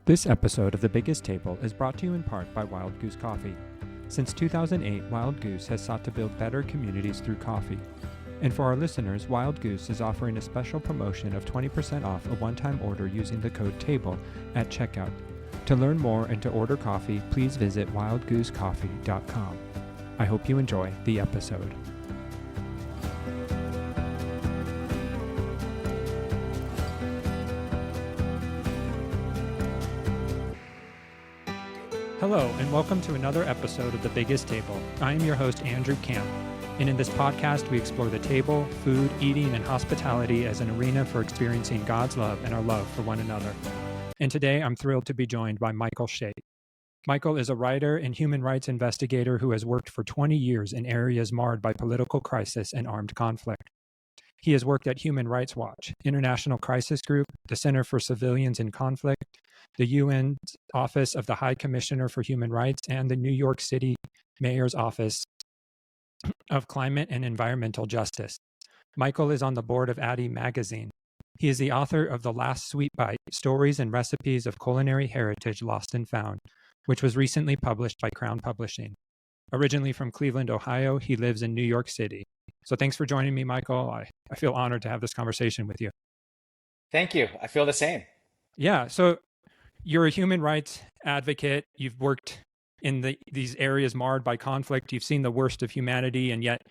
This episode of The Biggest Table is brought to you in part by Wild Goose Coffee. Since 2008, Wild Goose has sought to build better communities through coffee. And for our listeners, Wild Goose is offering a special promotion of 20% off a one-time order using the code TABLE at checkout. To learn more and to order coffee, please visit wildgoosecoffee.com. I hope you enjoy the episode. Hello, and welcome to another episode of The Biggest Table. I am your host, Andrew Camp, and in this podcast, we explore the table, food, eating, and hospitality as an arena for experiencing God's love and our love for one another. And today, I'm thrilled to be joined by Michael Shaikh. Michael is a writer and human rights investigator who has worked for 20 years in areas marred by political crisis and armed conflict. He has worked at Human Rights Watch, International Crisis Group, the Center for Civilians in Conflict, the UN's Office of the High Commissioner for Human Rights, and the New York City Mayor's Office of Climate and Environmental Justice. Michael is on the board of Addy Magazine. He is the author of The Last Sweet Bite, Stories and Recipes of Culinary Heritage Lost and Found, which was recently published by Crown Publishing. Originally from Cleveland, Ohio, he lives in New York City. So thanks for joining me, Michael. I feel honored to have this conversation with you. Thank you. I feel the same. Yeah, so you're a human rights advocate. You've worked in these areas marred by conflict. You've seen the worst of humanity, and yet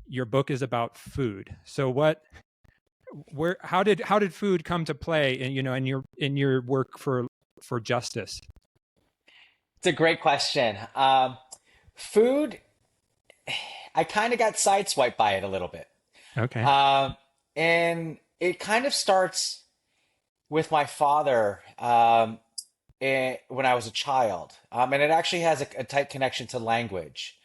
your book is about food. So how did food come to play in your work for justice? It's a great question. Food, I kind of got sideswiped by it a little bit. Okay. And it kind of starts with my father when I was a child. And it actually has a tight connection to language.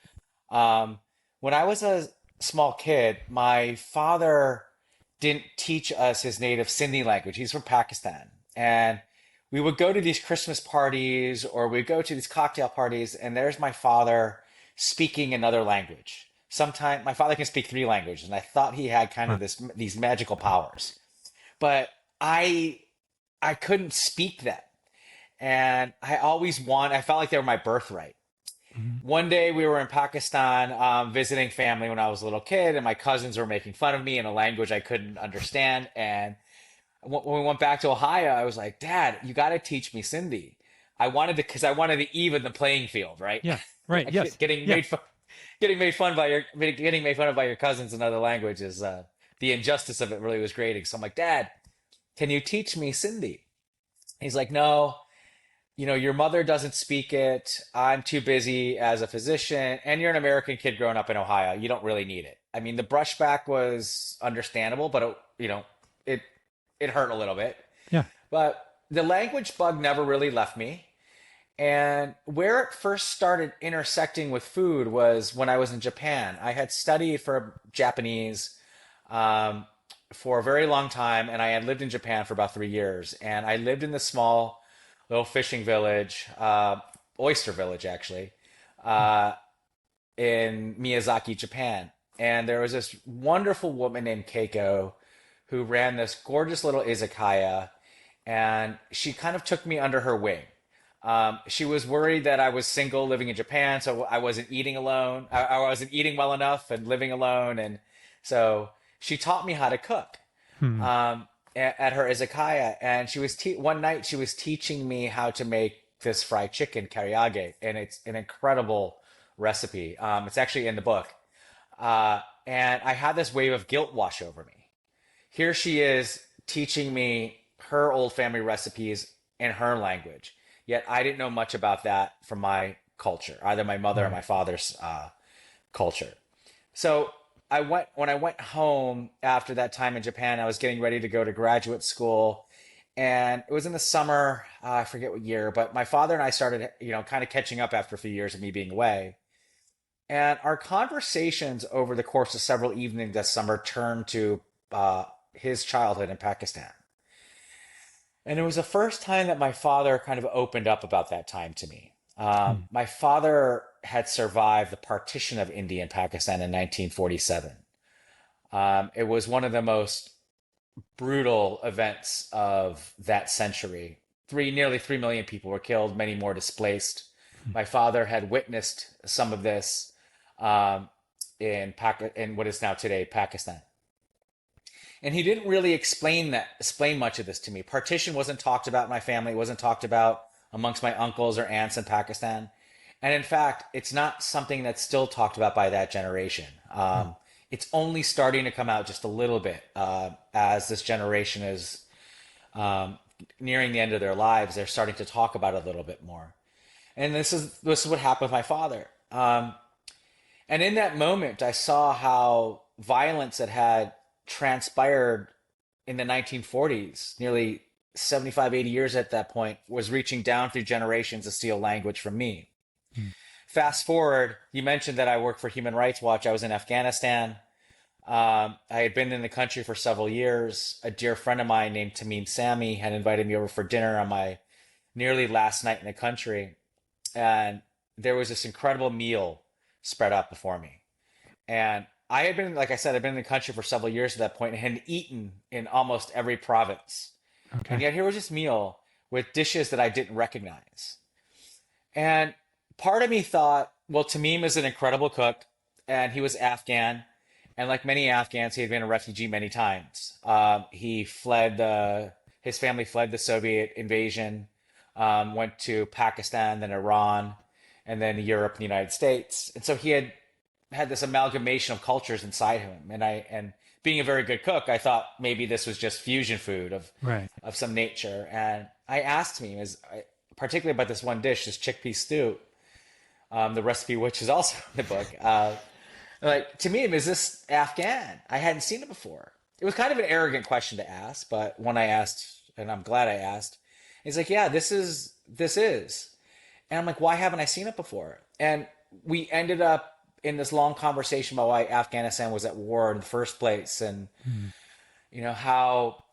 When I was a small kid, my father didn't teach us his native Sindhi language. He's from Pakistan. And we would go to these Christmas parties or we'd go to these cocktail parties, and there's my father speaking another language. Sometimes my father can speak three languages, and I thought he had kind of these magical powers. But I couldn't speak them. And I felt like they were my birthright. Mm-hmm. One day we were in Pakistan visiting family when I was a little kid, and my cousins were making fun of me in a language I couldn't understand. And when we went back to Ohio, I was like, Dad, you got to teach me Sindhi. Because I wanted to even the playing field, right? Yeah, right. Yes. Getting made fun of by your cousins in other languages. The injustice of it really was grating. So I'm like, Dad, can you teach me Sindhi? He's like, no, your mother doesn't speak it. I'm too busy as a physician, and you're an American kid growing up in Ohio. You don't really need it. I mean, the brushback was understandable, but it hurt a little bit. Yeah. But the language bug never really left me. And where it first started intersecting with food was when I was in Japan. I had studied for Japanese for a very long time, and I had lived in Japan for about 3 years. And I lived in this small little fishing village, oyster village actually, in Miyazaki, Japan. And there was this wonderful woman named Keiko who ran this gorgeous little izakaya, and she kind of took me under her wing. She was worried that I was single living in Japan, so I wasn't eating alone. I wasn't eating well enough and living alone. And so she taught me how to cook at her izakaya. And one night she was teaching me how to make this fried chicken, kariage. And it's an incredible recipe. It's actually in the book. And I had this wave of guilt wash over me. Here she is teaching me her old family recipes in her language. Yet I didn't know much about that from my culture, either my mother or my father's culture. So when I went home after that time in Japan, I was getting ready to go to graduate school. And it was in the summer, I forget what year, but my father and I started, kind of catching up after a few years of me being away. And our conversations over the course of several evenings that summer turned to his childhood in Pakistan. And it was the first time that my father kind of opened up about that time to me. My father had survived the partition of India and Pakistan in 1947. It was one of the most brutal events of that century. nearly 3 million people were killed, many more displaced. My father had witnessed some of this um, in what is now today Pakistan. And he didn't really explain much of this to me. Partition wasn't talked about in my family. It wasn't talked about amongst my uncles or aunts in Pakistan. And in fact, it's not something that's still talked about by that generation. It's only starting to come out just a little bit as this generation is um, nearing the end of their lives. They're starting to talk about it a little bit more. And this is what happened with my father. And in that moment, I saw how violence that had transpired in the 1940s, nearly 75, 80 years at that point, was reaching down through generations to steal language from me. Mm. Fast forward, you mentioned that I worked for Human Rights Watch. I was in Afghanistan. I had been in the country for several years. A dear friend of mine named Tamim Sami had invited me over for dinner on my nearly last night in the country. And there was this incredible meal spread out before me. And I had been, like I said, I'd been in the country for several years at that point and had eaten in almost every province. And Okay. yet here was this meal with dishes that I didn't recognize. And part of me thought, well, Tamim is an incredible cook and he was Afghan. And like many Afghans, he had been a refugee many times. His family fled the Soviet invasion, went to Pakistan, then Iran, and then Europe and the United States. And so he had this amalgamation of cultures inside him. And being a very good cook, I thought maybe this was just fusion food Right. of some nature. And I asked him, particularly about this one dish, this chickpea stew, the recipe, which is also in the book. Like, to me, is this Afghan? I hadn't seen it before. It was kind of an arrogant question to ask, but when I asked, and I'm glad I asked, he's like, yeah, this is. And I'm like, why haven't I seen it before? And we ended up in this long conversation about why Afghanistan was at war in the first place, and Mm. you know how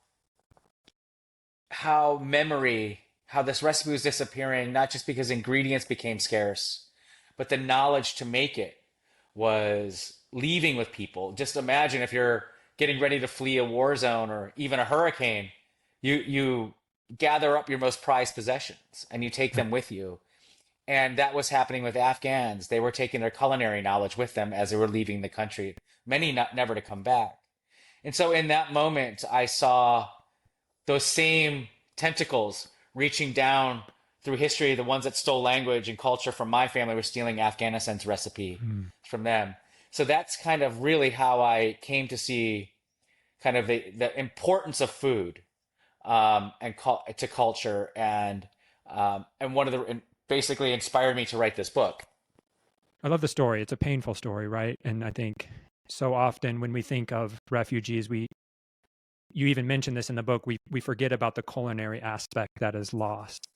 this recipe was disappearing, not just because ingredients became scarce, but the knowledge to make it was leaving with people. Just imagine if you're getting ready to flee a war zone or even a hurricane, you gather up your most prized possessions and you take them with you. And that was happening with Afghans. They were taking their culinary knowledge with them as they were leaving the country, many never to come back. And so in that moment, I saw those same tentacles reaching down through history. The ones that stole language and culture from my family were stealing Afghanistan's recipe from them. So that's kind of really how I came to see kind of the importance of food to culture, and one of the and basically inspired me to write this book. I love the story. It's a painful story, right? And I think so often when we think of refugees, you even mentioned this in the book, we forget about the culinary aspect that is lost.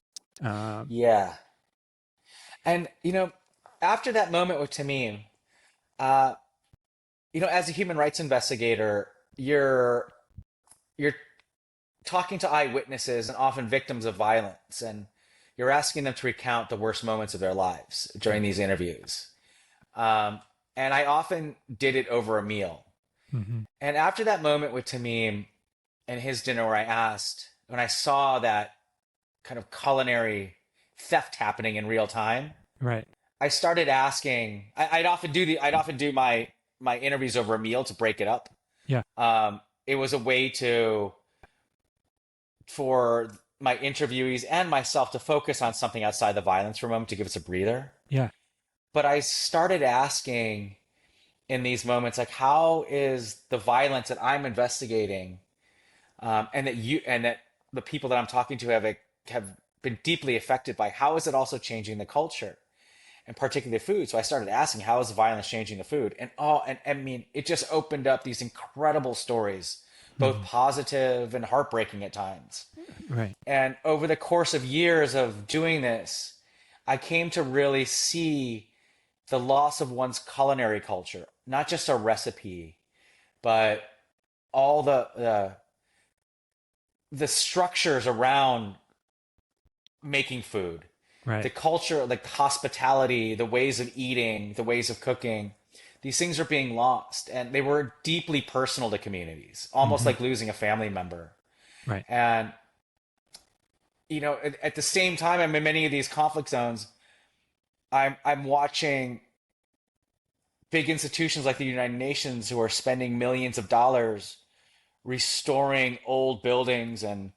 Um, Yeah. And, after that moment with Tamim, uh, as a human rights investigator, you're talking to eyewitnesses and often victims of violence, and you're asking them to recount the worst moments of their lives during these interviews. Um, and I often did it over a meal. mhm. And after that moment with Tamim and his dinner, when I saw that kind of culinary theft happening in real time, Right. I started asking. I'd often do my interviews over a meal to break it up. Yeah. It was a way for my interviewees and myself to focus on something outside the violence for a moment to give us a breather. Yeah. But I started asking in these moments, like, how is the violence that I'm investigating, and that the people that I'm talking to have been deeply affected by, how is it also changing the culture, and particularly the food? So I started asking, how is the violence changing the food? And I mean, it just opened up these incredible stories, both Mhm. positive and heartbreaking at times. Right. And over the course of years of doing this, I came to really see the loss of one's culinary culture, not just a recipe, but all the structures around making food, Right. the culture, like hospitality, the ways of eating, the ways of cooking. These things are being lost, and they were deeply personal to communities, almost Mhm. like losing a family member. Right. And at the same time, I'm in many of these conflict zones. I'm watching big institutions like the United Nations who are spending millions of dollars restoring old buildings and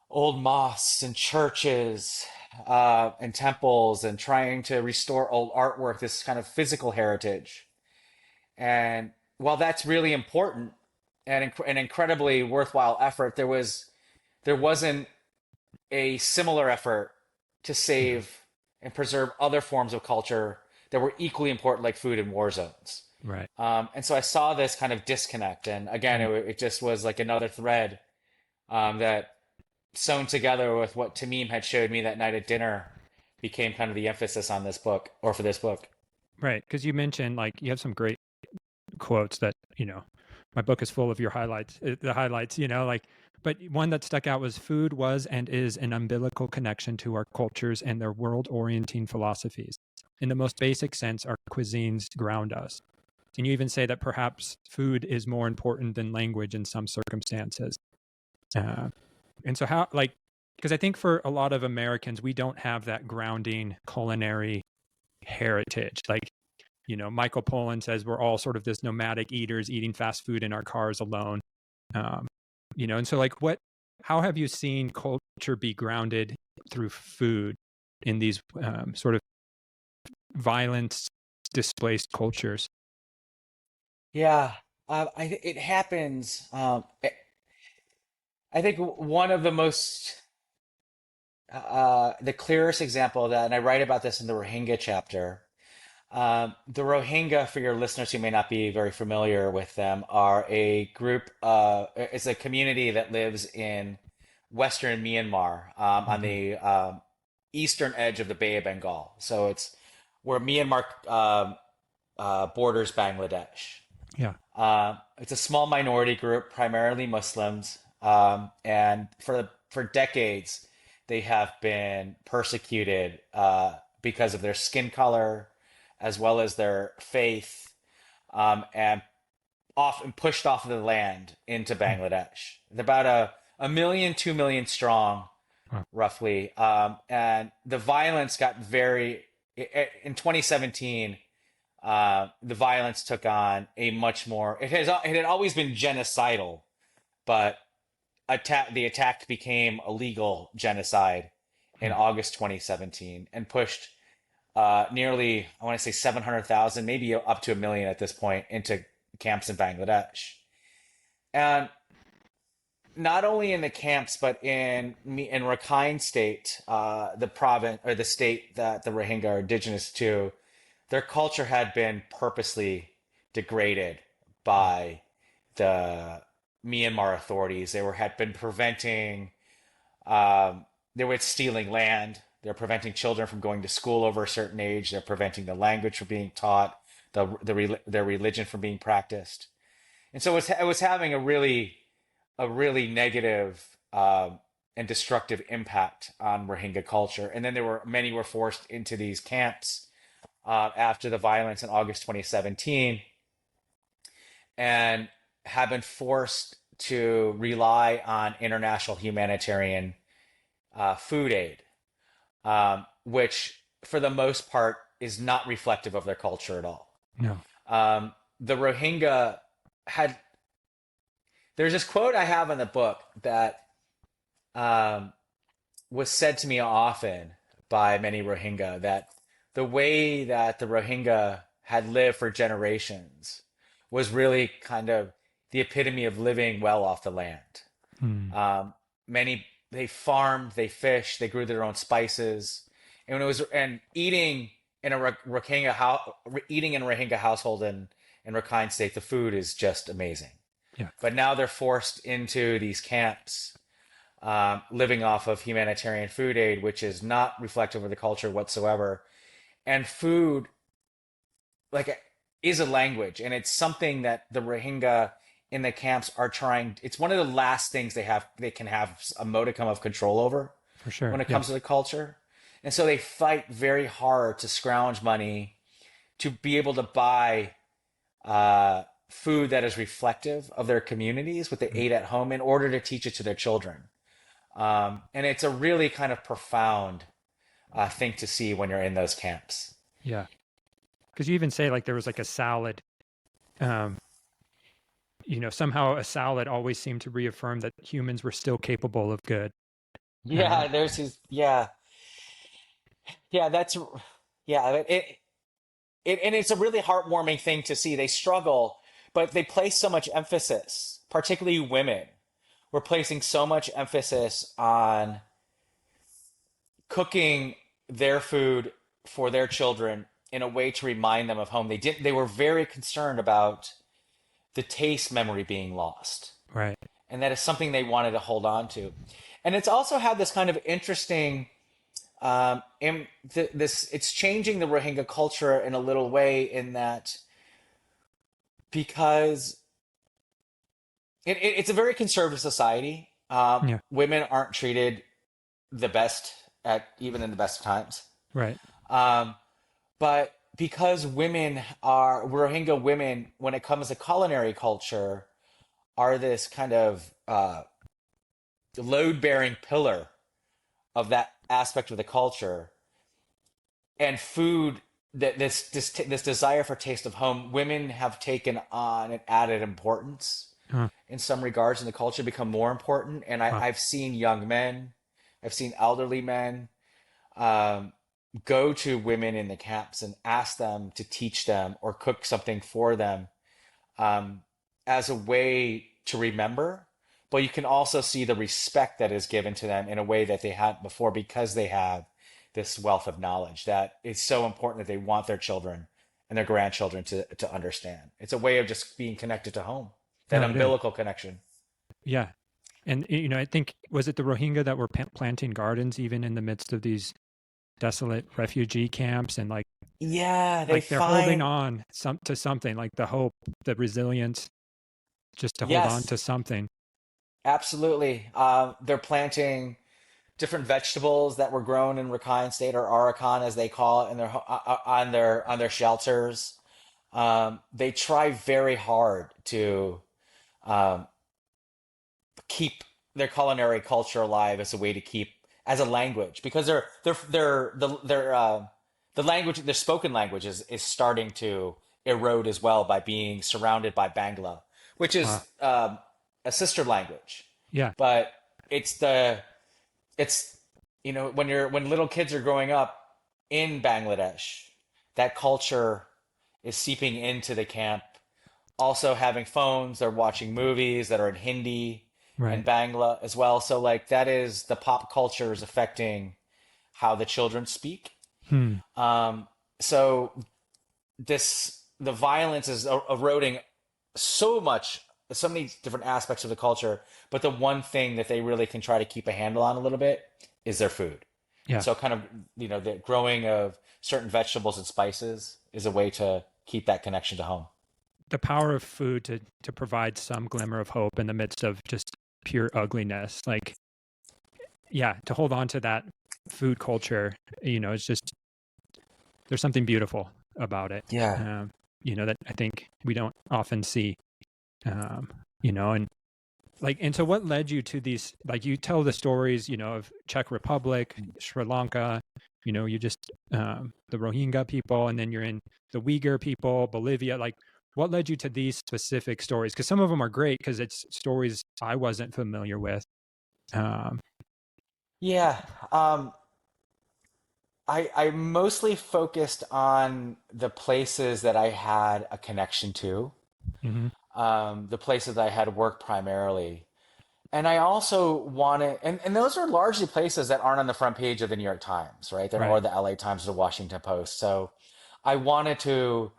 old mosques and churches and temples and trying to restore old artwork, this kind of physical heritage. And while that's really important and an incredibly worthwhile effort, there wasn't a similar effort to Yeah. save and preserve other forms of culture that were equally important, like food in war zones. Right. And so I saw this kind of disconnect, and again, Mm. it just was like another thread that sewn together with what Tamim had showed me that night at dinner became kind of the emphasis on this book, or for this book. Right. Because you mentioned like you have some great quotes that, my book is full of your highlights, the highlights, like, but one that stuck out was food was and is an umbilical connection to our cultures and their world orienting philosophies. In the most basic sense, our cuisines ground us. And you even say that perhaps food is more important than language in some circumstances. Uh, and so, how, like, because I think for a lot of Americans, we don't have that grounding culinary heritage. Like, Michael Pollan says we're all sort of this nomadic eaters eating fast food in our cars alone. Um, and so like how have you seen culture be grounded through food in these sort of violence displaced cultures? Yeah, it happens. I think one of the most the clearest example of that, and I write about this in the Rohingya chapter. The Rohingya, for your listeners who may not be very familiar with them, are a group. It's a community that lives in Western Myanmar, on Mm-hmm. the eastern edge of the Bay of Bengal. So it's where Myanmar borders Bangladesh. Yeah. It's a small minority group, primarily Muslims, and for decades they have been persecuted because of their skin color, as well as their faith, and often pushed off of the land into Mm. Bangladesh. They're about a million, 2 million strong, Wow. roughly, and the violence got very in 2017. The violence took on a much more. It had always been genocidal, but the attack became a legal genocide in Mm. August 2017 and pushed nearly, I want to say 700,000, maybe up to a million at this point, into camps in Bangladesh. And not only in the camps, but in Rakhine State, the province or the state that the Rohingya are indigenous to, their culture had been purposely degraded Mm. by the Myanmar authorities. Had been preventing, um, they were stealing land. They're preventing children from going to school over a certain age. They're preventing the language from being taught, their religion from being practiced. And so it was having a really negative and destructive impact on Rohingya culture. And then many were forced into these camps after the violence in August 2017, and have been forced to rely on international humanitarian food aid, which for the most part is not reflective of their culture at all. No. The Rohingya had, there's this quote I have in the book that um, was said to me often by many Rohingya, that the way that the Rohingya had lived for generations was really kind of the epitome of living well off the land. Mm. Many They farmed, they fished, they grew their own spices, and eating in a Rohingya house, eating in a Rohingya household in Rakhine State, the food is just amazing. Yeah. But now they're forced into these camps, living off of humanitarian food aid, which is not reflective of the culture whatsoever. And food, like, is a language, and it's something that the Rohingya in the camps are trying. It's one of the last things they can have a modicum of control over For sure. when it Yeah. comes to the culture. And so they fight very hard to scrounge money to be able to buy food that is reflective of their communities, what they Mm. ate at home, in order to teach it to their children. And it's a really kind of profound thing to see when you're in those camps. Yeah. Because you even say like there was like a salad. Um, somehow a salad always seemed to reaffirm that humans were still capable of good. Yeah, there's his, yeah, yeah, that's, yeah, and it's a really heartwarming thing to see. They struggle, but they place so much emphasis, particularly women, were placing so much emphasis on cooking their food for their children in a way to remind them of home. They were very concerned about the taste memory being lost. Right. And that is something they wanted to hold on to. And it's also had this kind of interesting it's changing the Rohingya culture in a little way in that because it's a very conservative society. Yeah. Women aren't treated the best at even in the best of times. Right. Um, but because women are Rohingya women, when it comes to culinary culture, are this kind of load-bearing pillar of that aspect of the culture and food that this desire for taste of home, women have taken on an added importance Huh. in some regards in the culture, become more important. And Wow. I've seen young men, I've seen elderly men um, go to women in the camps and ask them to teach them or cook something for them um, as a way to remember. But you can also see the respect that is given to them in a way that they hadn't before because they have this wealth of knowledge that is so important that they want their children and their grandchildren to understand. It's a way of just being connected to home, that No, it is. umbilical connection. Yeah. And, I think, was it the Rohingya that were planting gardens even in the midst of these desolate refugee camps and Yeah, they like they're holding find, on to something like the hope, the resilience, just to hold on yes, to something. absolutely. They're planting different vegetables that were grown in Rakhine State or Arakan, as they call it, in on their shelters. They try very hard to um, keep their culinary culture alive as a way to keep as a language because the language their spoken language is starting to erode as well by being surrounded by Bangla, which Wow. is a sister language, Yeah. but it's the it's when little kids are growing up in Bangladesh, that culture is seeping into the camp. Also having phones, they're watching movies that are in Hindi and Right. Bangla as well. So like that is the pop culture is affecting how the children speak. Hmm. Um, so the violence is eroding so much, so many different aspects of the culture. But the one thing that they really can try to keep a handle on a little bit is their food. And Yeah. so kind of, the growing of certain vegetables and spices is a way to keep that connection to home. The power of food to provide some glimmer of hope in the midst of just pure ugliness. Like, yeah, to hold on to that food culture, it's just there's something beautiful about it. Yeah. That I think we don't often see. And and so what led you to these, like you tell the stories, of Czech Republic, Sri Lanka, you just the Rohingya people, and then you're in the Uyghur people, Bolivia. Like what led you to these specific stories? Because some of them are great because it's stories I wasn't familiar with. Um, Yeah. Um, I mostly focused on the places that I had a connection to, mhm. the places that I had worked primarily. And I also wanted, and those are largely places that aren't on the front page of the New York Times, right? They're Right. or the LA Times or the Washington Post. So I wanted to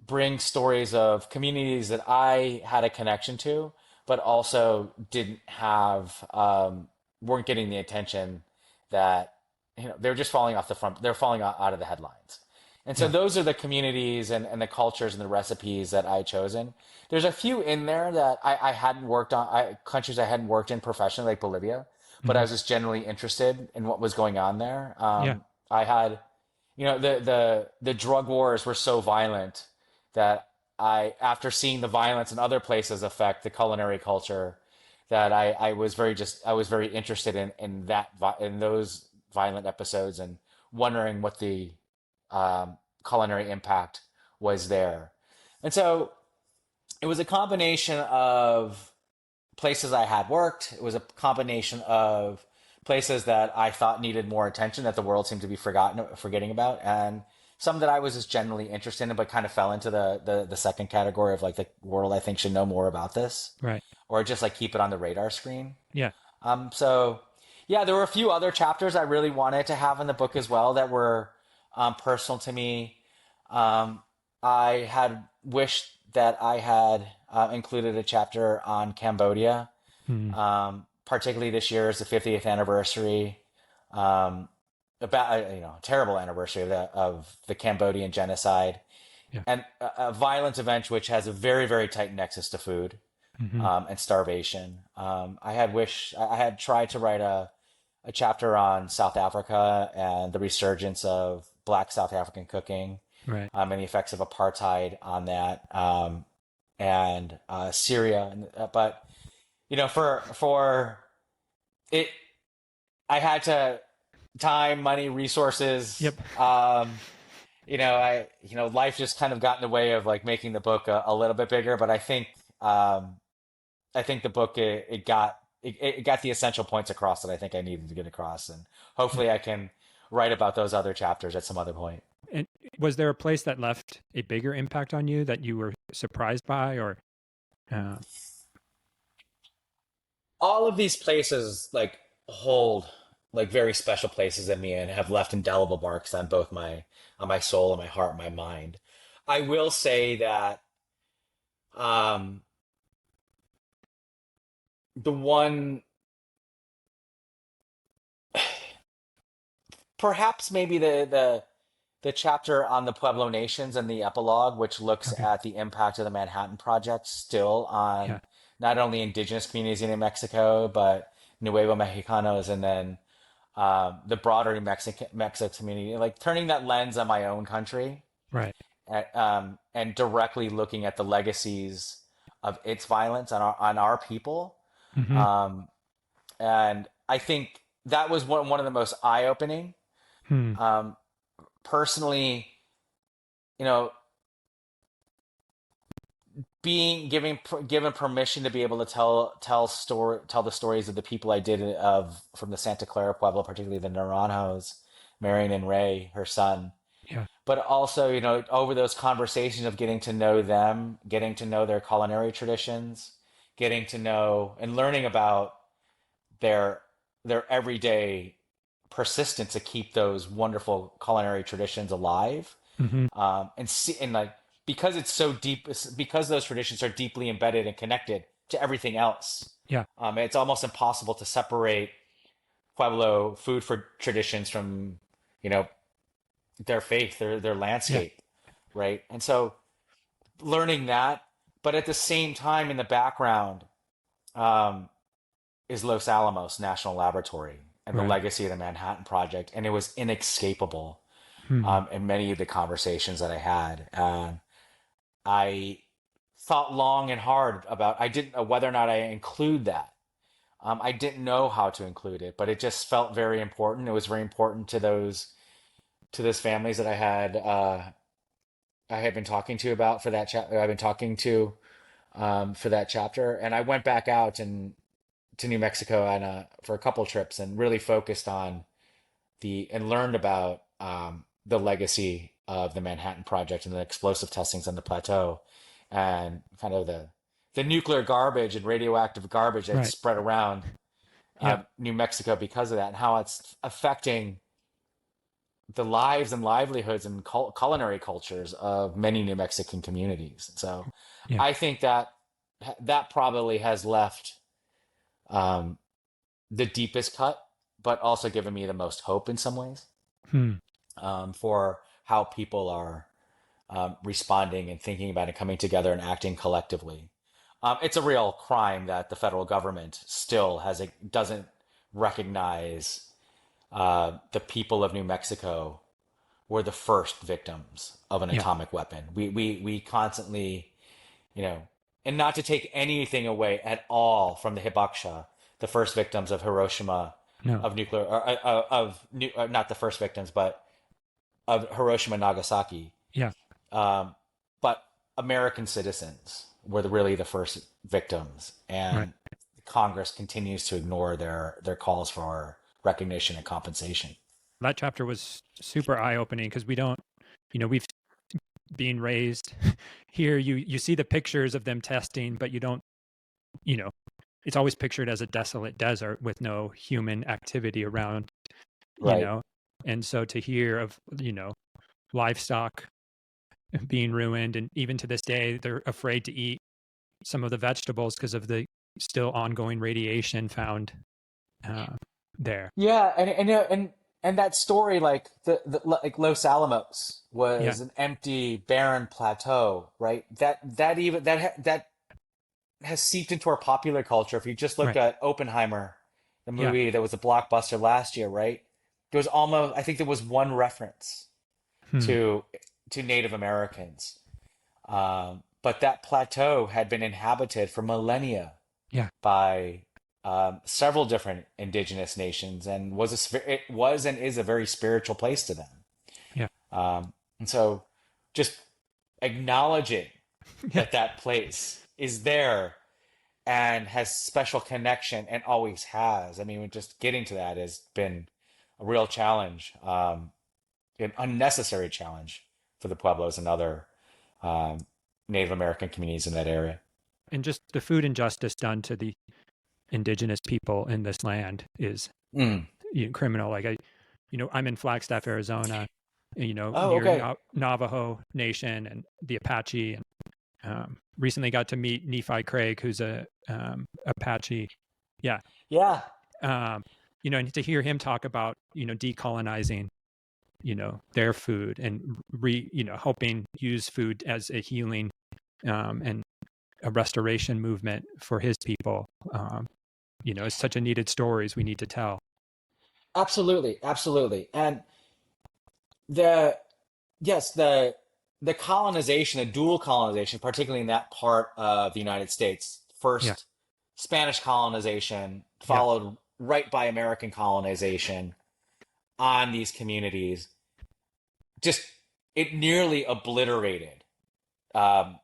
bring stories of communities that I had a connection to, but also didn't have, weren't getting the attention that, they're just falling off the front, they're falling out of the headlines. And so Yeah. those are the communities and the cultures and the recipes that I chosen. There's a few in there that I hadn't worked on, countries I hadn't worked in professionally, like Bolivia, but I Hmm. was just generally interested in what was going on there. Yeah. I had, the drug wars were so violent that after seeing the violence in other places affect the culinary culture, that I was very interested in those violent episodes and wondering what the culinary impact was there. And so it was a combination of places I had worked. It was a combination of places that I thought needed more attention that the world seemed to be forgetting about, and some that I was just generally interested in, but kind of fell into the second category of like the world I think should know more about this, Right. or just like keep it on the radar screen. Yeah. So yeah, there were a few other chapters I really wanted to have in the book as well that were personal to me. Um, I had wished that I had included a chapter on Cambodia. Hmm. Particularly this year is the 50th anniversary, um, about terrible anniversary of the Cambodian genocide, Yeah. and a violent event which has a very very tight nexus to food Hmm. and starvation. I had tried to write a chapter on South Africa and the resurgence of Black South African cooking, Right. and the effects of apartheid on that, and Syria, but for it, I had to time, money, resources. Yep. Life just kind of got in the way of like making the book a little bit bigger, but um, I think the book it got the essential points across that I think I needed to get across, and Yeah. hopefully I can write about those other chapters at some other point. And was there a place that left a bigger impact on you that you were surprised by, or uh, All of these places like hold like very special places in me and have left indelible marks on both my soul and my heart and my mind. I will say that um the one perhaps maybe the chapter on the Pueblo nations and the epilogue, which looks okay, at the impact of the Manhattan Project still yeah, on not only indigenous communities in New Mexico, but Nuevo Mexicanos, and then the broader Mexico community, like turning that lens on my own country, right, and directly looking at the legacies of its violence on our people. hmm, Um, and I think that was one of the most eye opening. hmm, Um, Personally, you know, being given permission to be able to tell the stories of the people I did of from the Santa Clara Pueblo, particularly the Naranjos, Marion and Ray, her son, yeah, but also over those conversations of getting to know them, getting to know their culinary traditions, getting to know and learning about their everyday persistence to keep those wonderful culinary traditions alive, hmm, and see and like because it's so deep, because those traditions are deeply embedded and connected to everything else. yeah, It's almost impossible to separate Pueblo food for traditions from you know their faith, their yeah, landscape, right? And so learning that, but at the same time in the background, um, is Los Alamos National Laboratory and the right, legacy of the Manhattan Project, and it was inescapable hmm, in many of the conversations that I had. I thought long and hard about I didn't know whether or not I include that. I didn't know how to include it, but it just felt very important. It was very important to those families that I had been talking to about for that chapter. I've been talking to for that chapter, and I went back out and to New Mexico and for a couple trips and really focused on the and learned about the legacy of the Manhattan Project and the explosive testings on the plateau, and kind of the nuclear garbage and radioactive garbage that's right, spread around yeah, New Mexico because of that, and how it's affecting the lives and livelihoods and culinary cultures of many New Mexican communities. So yeah, I think that probably has left um, the deepest cut, but also given me the most hope in some ways, hmm, for how people are responding and thinking about it, coming together and acting collectively. It's a real crime that the federal government still doesn't recognize the people of New Mexico were the first victims of an yeah, atomic weapon. We constantly, you know, and not to take anything away at all from the hibakusha, the first victims of Hiroshima, No. of nuclear, not the first victims, but of Hiroshima and Nagasaki. Yeah. Um, but American citizens were really the first victims, Right. and Congress continues to ignore their calls for recognition and compensation. That chapter was super eye opening because we don't, we've been raised here. You see the pictures of them testing, but you don't, you know, it's always pictured as a desolate desert with no human activity around, you Right. know. And so to hear of, livestock being ruined, and even to this day, they're afraid to eat some of the vegetables because of the still ongoing radiation found uh, there. Yeah, and that story, like like Los Alamos Yeah. was an empty, barren plateau, right? That has seeped into our popular culture. If you just look Right. at Oppenheimer, the Yeah. movie that was a blockbuster last year, right? There was almost, I think there was one reference Hmm. to Native Americans, but that plateau had been inhabited for millennia Yeah. by several different indigenous nations, and it was and is a very spiritual place to them. Yeah. And so, just acknowledging Yeah. that place is there and has special connection and always has. I mean, just getting to that has been a real challenge, an unnecessary challenge for the Pueblos and other um, Native American communities in that area. And just the food injustice done to the indigenous people in this land is Mm. criminal. Like I'm in Flagstaff, Arizona, Oh, near okay. Navajo Nation and the Apache, and recently got to meet Nephi Craig, who's a Apache. Yeah. Yeah. Um, and to hear him talk about, decolonizing, their food and helping use food as a healing and a restoration movement for his people. It's such a needed stories we need to tell. Absolutely, absolutely. And the yes, the colonization, the dual colonization, particularly in that part of the United States, Yeah. first Spanish colonization, Yeah. followed right by American colonization on these communities, just it nearly obliterated um,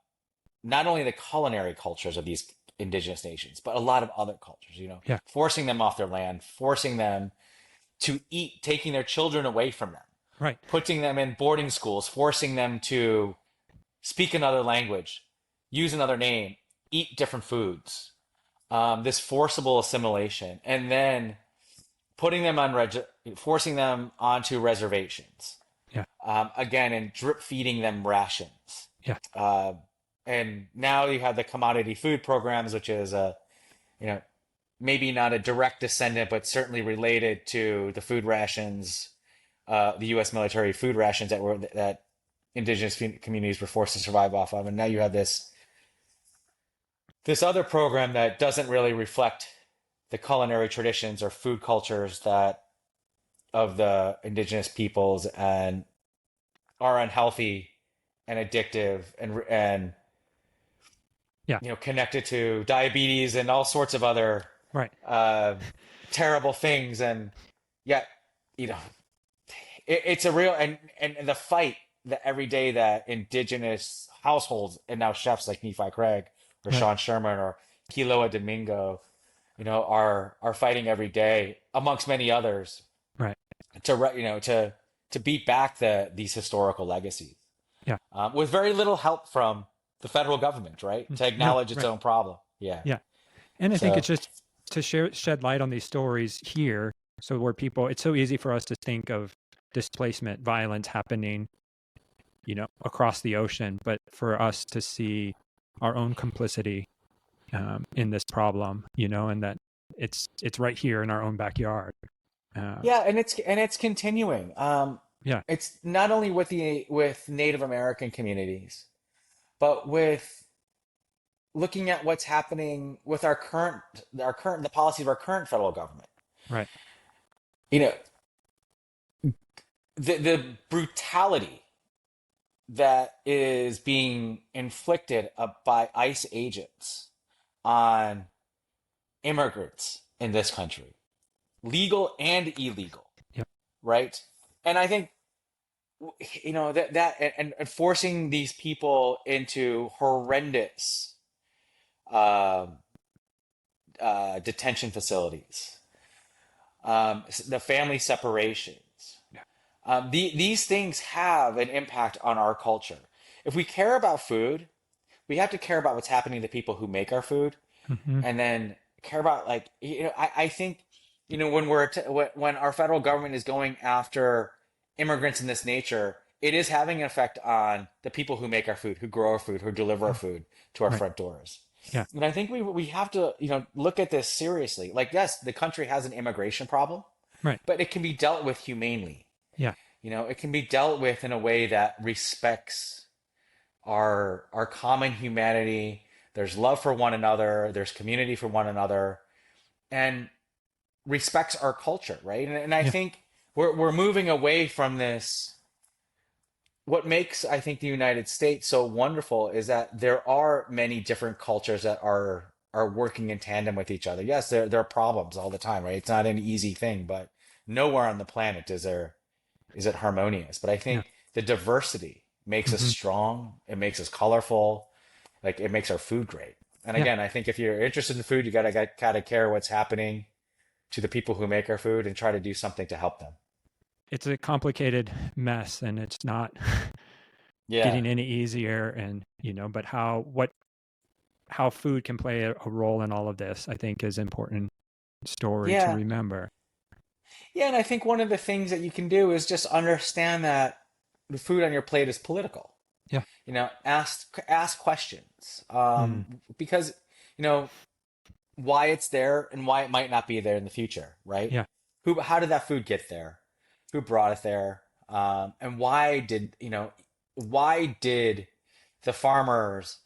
not only the culinary cultures of these indigenous nations, but a lot of other cultures, Yeah. forcing them off their land, forcing them to eat, taking their children away from them, Right. putting them in boarding schools, forcing them to speak another language, use another name, eat different foods, this forcible assimilation, and then putting them on forcing them onto reservations, Yeah. again, and drip feeding them rations. Yeah. Uh, and now you have the commodity food programs, which is you know, maybe not a direct descendant, but certainly related to the food rations, the U.S. military food rations that indigenous communities were forced to survive off of. And now you have this other program that doesn't really reflect the culinary traditions or food cultures that of the indigenous peoples, and are unhealthy and addictive, and Yeah. connected to diabetes and all sorts of other Right. uh, terrible things. And yet, you know, it's a real, and the fight that every day that indigenous households and now chefs like Nephi Craig or Right. Sean Sherman or Kiloa Domingo, are fighting every day amongst many others Right. to beat back these historical legacies, Yeah. with very little help from the federal government, right? To No. acknowledge its Right. own problem. Yeah. Yeah. And I think So it's just to shed light on these stories here. So where it's so easy for us to think of displacement, violence happening, across the ocean, but for us to see our own complicity in this problem, and that it's right here in our own backyard. Uh, yeah, and it's continuing. yeah. It's not only with Native American communities, but with looking at what's happening with the policy of our current federal government. Right. You know, the brutality that is being inflicted by ICE agents on immigrants in this country, legal and illegal, Yeah. right? And I think and forcing these people into horrendous um detention facilities, the family separations. Yeah. These things have an impact on our culture. If we care about food, we have to care about what's happening to people who make our food, Hmm. and then care about I think when when our federal government is going after immigrants in this nature, it is having an effect on the people who make our food, who grow our food, who deliver our food to our Right. front doors. Yeah. And I think we have to look at this seriously. Like, yes, the country has an immigration problem, Right. but it can be dealt with humanely. Yeah. It can be dealt with in a way that respects our common humanity. There's love for one another, there's community for one another, and respects our culture, right? And I Yeah. think we're moving away from this. What makes, I think, the United States so wonderful is that there are many different cultures that are working in tandem with each other. Yes, there are problems all the time, right? It's not an easy thing, but nowhere on the planet is it harmonious. But I Yeah. think the diversity makes us Hmm. strong. It makes us colorful. Like, it makes our food great. And Yeah. again, I think if you're interested in food, you gotta care what's happening to the people who make our food and try to do something to help them. It's a complicated mess, and it's not Yeah. getting any easier. And but how food can play a role in all of this, I think, is important story to Yeah. remember. Yeah, and I think one of the things that you can do is just understand that the food on your plate is political. Yeah. Ask questions, Mm. because you know why it's there and why it might not be there in the future, right? Yeah. How did that food get there? Who brought it there? And why did the farmers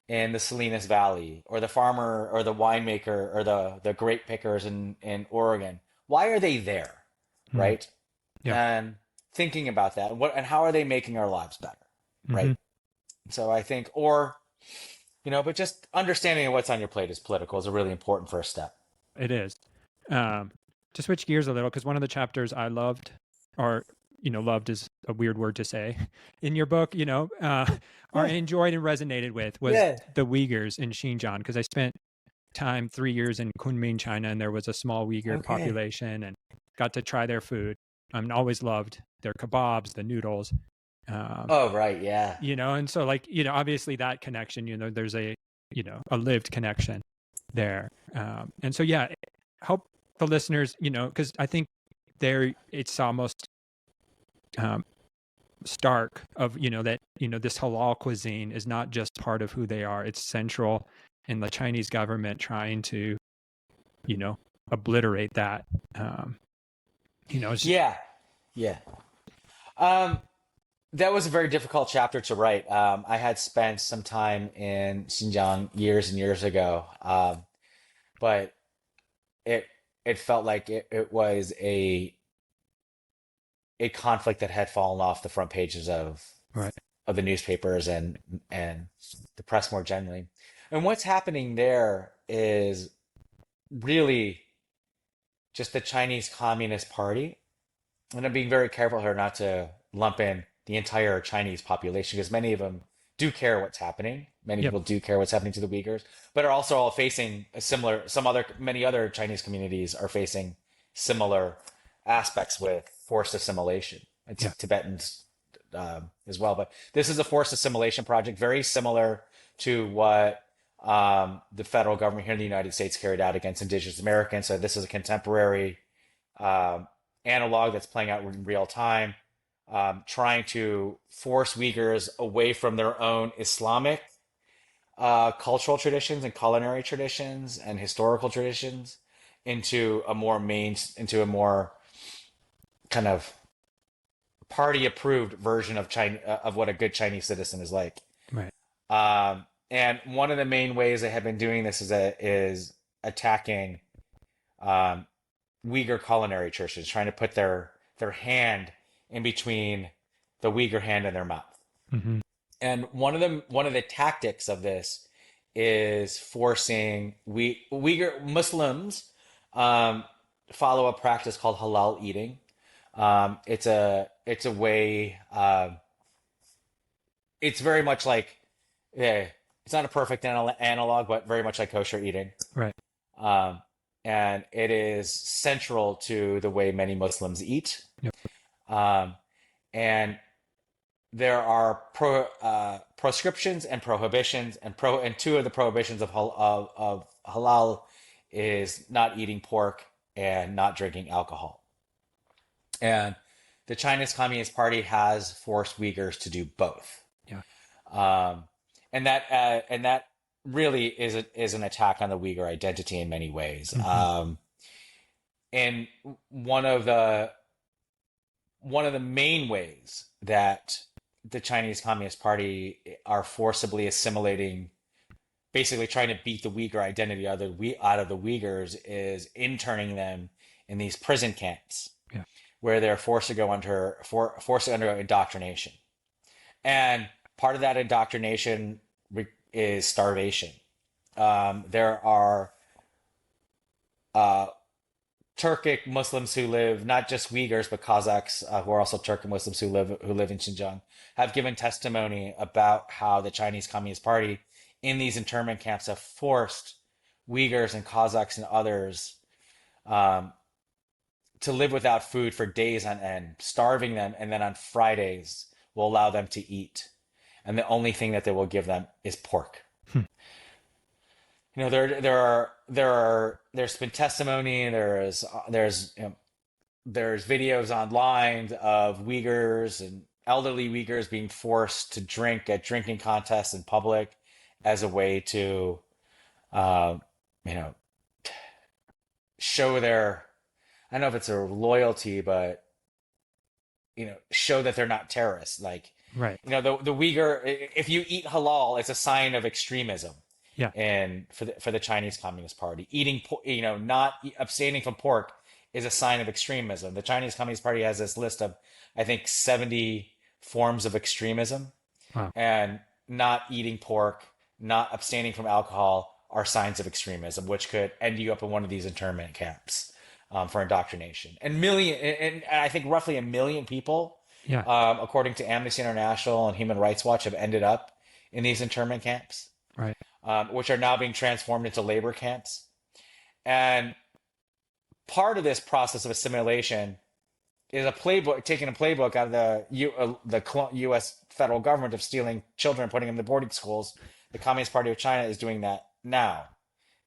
in the Salinas Valley, or the farmer or the winemaker or the grape pickers in Oregon, why are they there, Mm. right? Yeah. And thinking about that, and how are they making our lives better, Hmm. right? So I think, but just understanding what's on your plate is political is a really important first step. It is. um to switch gears a little, because one of the chapters I loved, or loved is a weird word to say, in your book, or Yeah, enjoyed and resonated with, was yeah. the Uyghurs in Xinjiang, because I spent time 3 years in Kunming, China, and there was a small Uyghur Okay. population, and got to try their food. Always loved their kebabs, the noodles, um, Oh, right. Yeah. and so, like, obviously that connection, there's a lived connection there. And so, yeah, help the listeners, because I think there it's almost um, stark of, that, this halal cuisine is not just part of who they are, it's central in the Chinese government trying to, you know, obliterate that. Um, it's, Yeah. Yeah. Um, that was a very difficult chapter to write. I had spent some time in Xinjiang years and years ago, but it it felt like it was a conflict that had fallen off the front pages right. of the newspapers and the press more generally. And what's happening there is really just the Chinese Communist Party. And I'm being very careful here not to lump in the entire Chinese population, because many of them do care what's happening. Many Yep. people do care what's happening to the Uyghurs, but are also all facing many other Chinese communities are facing similar aspects with forced assimilation. And Yeah. Tibetans as well. But this is a forced assimilation project, very similar to what the federal government here in the United States carried out against Indigenous Americans. So this is a contemporary um, analog that's playing out in real time, trying to force Uyghurs away from their own Islamic cultural traditions and culinary traditions and historical traditions into a more kind of party approved version of China, of what a good Chinese citizen is like. Right. And one of the main ways they have been doing this is attacking um, Uyghur culinary traditions, trying to put their hand in between the Uyghur hand and their mouth. Hmm. And one of the tactics of this is forcing Uyghur Muslims um, follow a practice called halal eating. It's a way. It's very much like, yeah, it's not a perfect analog, but very much like kosher eating. Right. Um, and it is central to the way many Muslims eat. Yep. Um, and there are proscriptions and prohibitions, and two of the prohibitions of halal is not eating pork and not drinking alcohol. And the Chinese Communist Party has forced Uyghurs to do both. Yeah. Um, and that really is an attack on the Uyghur identity in many ways. Hmm. And one of the main ways that the Chinese Communist Party are forcibly assimilating, basically trying to beat the Uyghur identity out of the Uyghurs, is interning them in these prison camps Yeah. where they're forced to undergo indoctrination. And part of that indoctrination is starvation. There are uh, Turkic Muslims who live, not just Uyghurs, but Kazakhs, who are also Turkic Muslims who live in Xinjiang, have given testimony about how the Chinese Communist Party in these internment camps have forced Uyghurs and Kazakhs and others um, to live without food for days on end, starving them, and then on Fridays will allow them to eat. And the only thing that they will give them is pork. Hmm. There's been testimony. There's videos online of Uyghurs and elderly Uyghurs being forced to drink at drinking contests in public as a way to, uh, you know, show their, I don't know if it's a loyalty, but show that they're not terrorists. Like, Right. the Uyghur, if you eat halal, it's a sign of extremism. Yeah. And for the Chinese Communist Party, not abstaining from pork is a sign of extremism. The Chinese Communist Party has this list of, I think, 70 forms of extremism, Wow. and not eating pork, not abstaining from alcohol are signs of extremism, which could end you up in one of these internment camps for indoctrination. And I think roughly 1 million people, Yeah. according to Amnesty International and Human Rights Watch, have ended up in these internment camps, Right. which are now being transformed into labor camps. And part of this process of assimilation is taking a playbook out of the U.S. federal government of stealing children and putting them in the boarding schools. The Communist Party of China is doing that now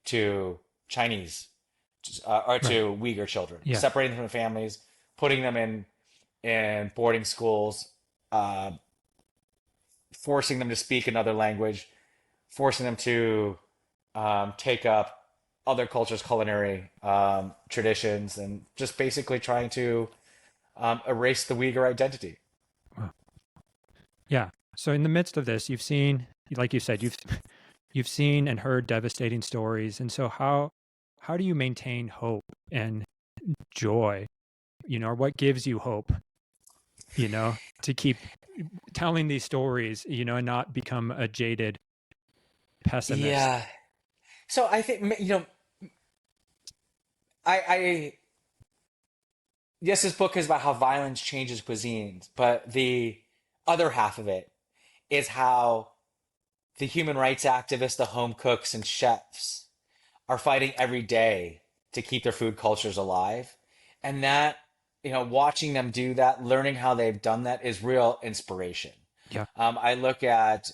to Chinese or Right. to Uyghur children, Yeah. separating them from the families, putting them in boarding schools, uh, forcing them to speak another language, forcing them to take up other cultures' culinary traditions, and just basically trying to erase the Uyghur identity. Wow. Yeah. So in the midst of this, you've seen, like you said, you've seen and heard devastating stories. And so how do you maintain hope and joy? Or what gives you hope, to keep telling these stories, and not become a jaded pessimist? Yeah. So I think, I yes, this book is about how violence changes cuisines, but the other half of it is how the human rights activists, the home cooks and chefs are fighting every day to keep their food cultures alive. And that, watching them do that, learning how they've done that is real inspiration. Yeah. I look at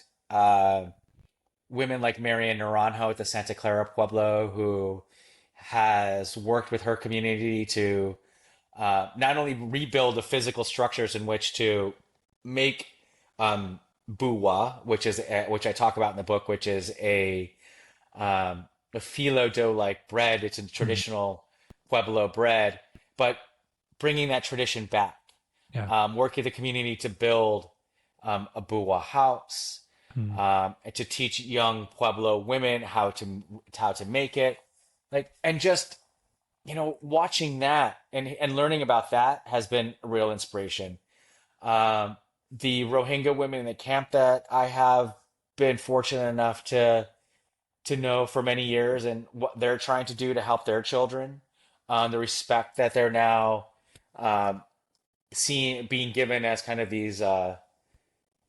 women like Marian Naranjo at the Santa Clara Pueblo, who has worked with her community to not only rebuild the physical structures in which to make buwa, which I talk about in the book, which is a phyllo dough like bread. It's a Mhm. traditional Pueblo bread, but bringing that tradition back, Yeah. working with the community to build a buwa house, Mm. and to teach young Pueblo women how to make it, and just watching that and learning about that has been a real inspiration. the Rohingya women in the camp that I have been fortunate enough to know for many years, and what they're trying to do to help their children, the respect that they're now um, seeing being given as kind of these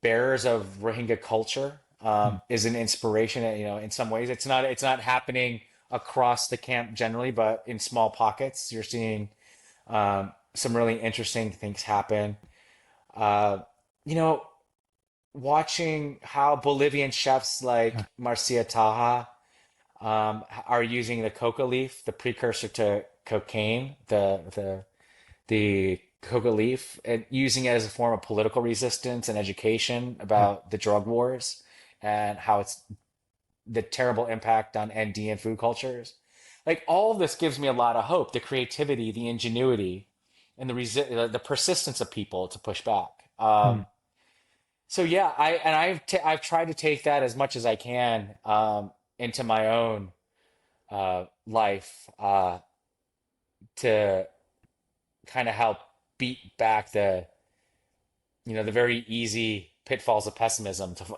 bearers of Rohingya culture, Mm. is an inspiration. In some ways, it's not happening across the camp generally, but in small pockets, you're seeing some really interesting things happen. Uh, you know, watching how Bolivian chefs Yeah. like Marcia Taha are using the coca leaf, the precursor to cocaine, the coca leaf, and using it as a form of political resistance and education Yeah. about the drug wars and how it's the terrible impact on Andean food cultures. Like all of this gives me a lot of hope, the creativity, the ingenuity, and the persistence of people to push back. Mm. So yeah, I've tried to take that as much as I can into my own life to kind of help beat back the very easy pitfalls of pessimism to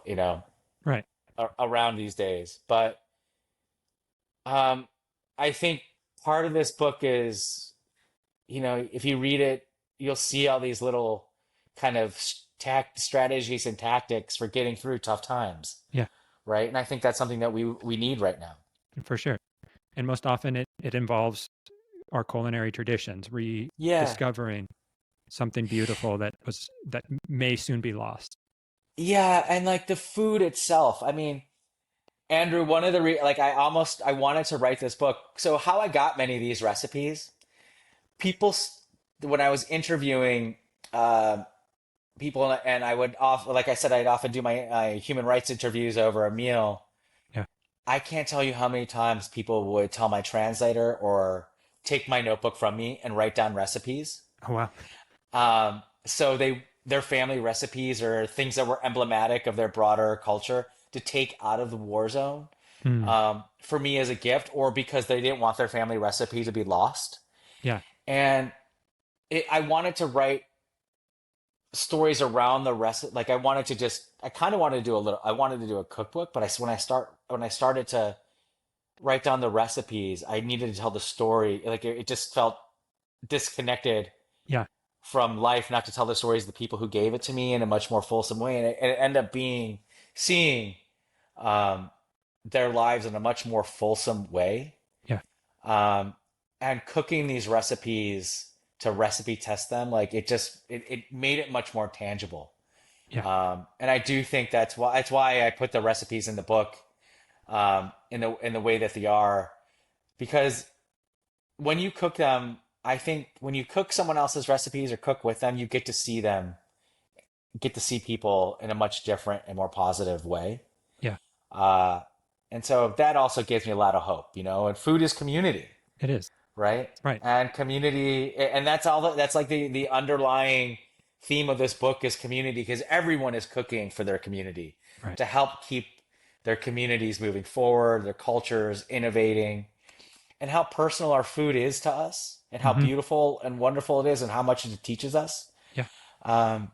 Right. around these days. But um, I think part of this book is, if you read it, you'll see all these little kind of strategies and tactics for getting through tough times, Yeah, right? And I think that's something that we need right now. for sure. And most often it involves our culinary traditions, Yeah. rediscovering something beautiful that may soon be lost. Yeah, and like the food itself. I mean, Andrew, one of the like I wanted to write this book. So how I got many of these recipes, people when I was interviewing uh, people, and I would off like I said, I'd often do my human rights interviews over a meal. Yeah. I can't tell you how many times people would tell my translator or take my notebook from me and write down recipes. Oh wow. So their family recipes or things that were emblematic of their broader culture to take out of the war zone, Mm. for me as a gift, or because they didn't want their family recipe to be lost. Yeah. And I wanted to write stories around the rest. Like I kind of wanted to do a little. I wanted to do a cookbook, but when I started to write down the recipes, I needed to tell the story. Like it just felt disconnected Yeah. from life, not to tell the stories of the people who gave it to me in a much more fulsome way, and it ended up being seeing um, their lives in a much more fulsome way, Yeah. um, and cooking these recipes to recipe test them, like it made it much more tangible. Yeah. And I do think that's why I put the recipes in the book, in the way that they are, because when you cook them, I think when you cook someone else's recipes or cook with them, you get to see people in a much different and more positive way. Yeah. Uh, and so that also gives me a lot of hope, and food is community, It is. right? Right. And community, and that's like the underlying theme of this book is community, because everyone is cooking for their community Right. to help keep their communities moving forward, their cultures innovating, and how personal our food is to us, and how Hmm. beautiful and wonderful it is, and how much it teaches us. Yeah. Um,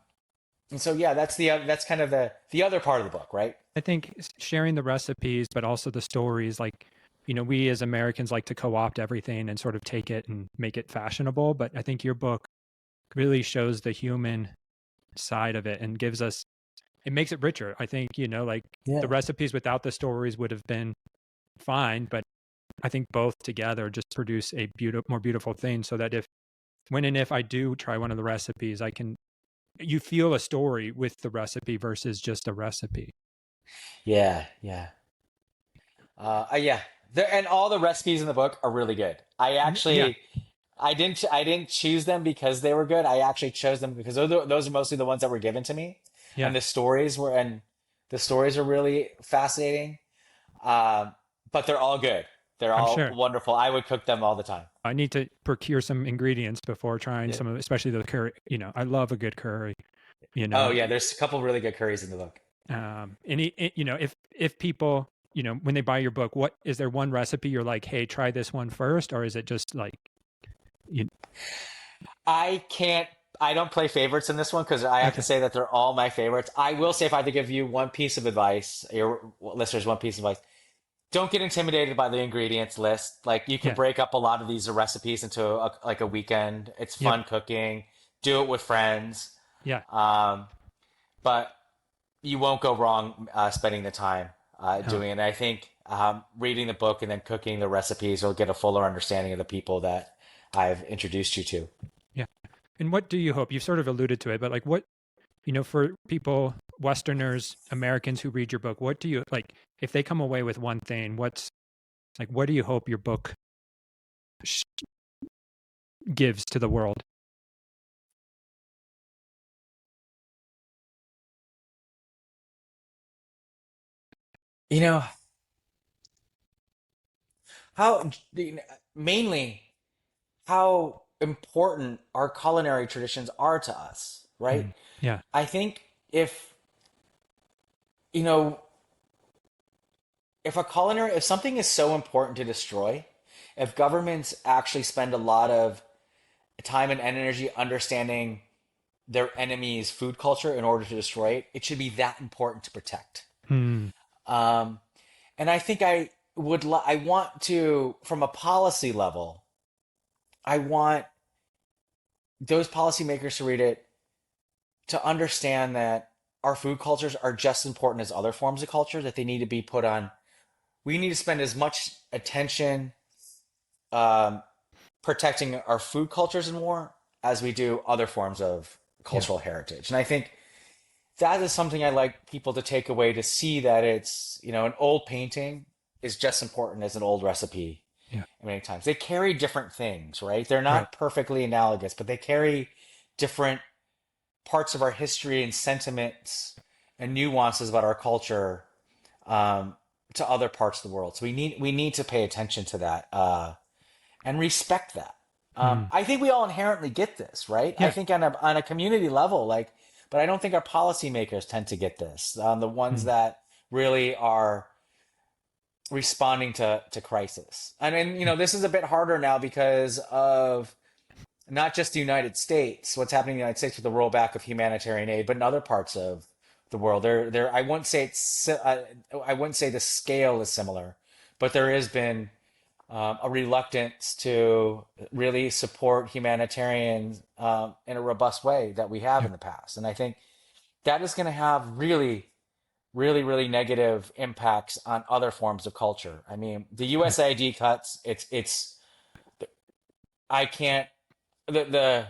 and so, yeah, that's kind of the other part of the book, right? I think sharing the recipes, but also the stories, like, we as Americans like to co-opt everything and sort of take it and make it fashionable. But I think your book really shows the human side of it and it makes it richer. I think, like the Yeah. recipes without the stories would have been fine, but I think both together just produce a more beautiful thing, so that when and if I do try one of the recipes, you feel a story with the recipe versus just a recipe. Yeah, yeah. Yeah. And all the recipes in the book are really good. Yeah. I didn't choose them because they were good. I actually chose them because those are mostly the ones that were given to me, Yeah. and the stories are really fascinating. Um, but they're all good. They're I'm all sure. wonderful. I would cook them all the time. I need to procure some ingredients before trying Yeah. some of, especially the curry. I love a good curry. You Oh know, yeah, there's a couple really good curries in the book. if people, when they buy your book, what is there one recipe you're like, hey, try this one first, or is it just like, you, I can't. I don't play favorites in this one because I have to Okay. say that they're all my favorites. I will say if I had to give you one piece of advice, your listeners, one piece of advice, don't get intimidated by the ingredients list. Like you can Yeah. break up a lot of these recipes into like a weekend. It's Yep. fun cooking. Do it with friends. Yeah. Um, but you won't go wrong spending the time No. doing it. And I think reading the book and then cooking the recipes will get a fuller understanding of the people that I've introduced you to. Yeah. And what do you hope? You've sort of alluded to it, but like what, for people, Westerners, Americans who read your book, what do you like if they come away with one thing, what do you hope your book sh- gives to the world? You know, how mainly how important our culinary traditions are to us, right? Mm. Yeah. I think if, you know, if something is so important to destroy, if governments actually spend a lot of time and energy understanding their enemy's food culture in order to destroy it, it should be that important to protect. Mm. Um, and I think I want to, from a policy level, I want those policymakers to read it to understand that our food cultures are just important as other forms of culture, that they need to be put on. We need to spend as much attention um, protecting our food cultures and more as we do other forms of Yeah. cultural heritage. And I think that is something I like people to take away, to see that it's, an old painting is just important as an old recipe. Yeah. Many times they carry different things, right? They're Right. not perfectly analogous, but they carry different parts of our history and sentiments and nuances about our culture um, to other parts of the world. So we need to pay attention to that and respect that. Mm. I think we all inherently get this, right? I Yeah. think on a community level, like, but I don't think our policymakers tend to get this. The ones Mm. that really are responding to crisis. I mean, Yeah. this is a bit harder now because of not just the United States, what's happening in the United States with the rollback of humanitarian aid, but in other parts of the world. There. I wouldn't say I wouldn't say the scale is similar, but there has been a reluctance to really support humanitarians in a robust way that we have Yeah. in the past, and I think that is going to have really, really, really negative impacts on other forms of culture. I mean, the Right. USAID cuts. It's I can't the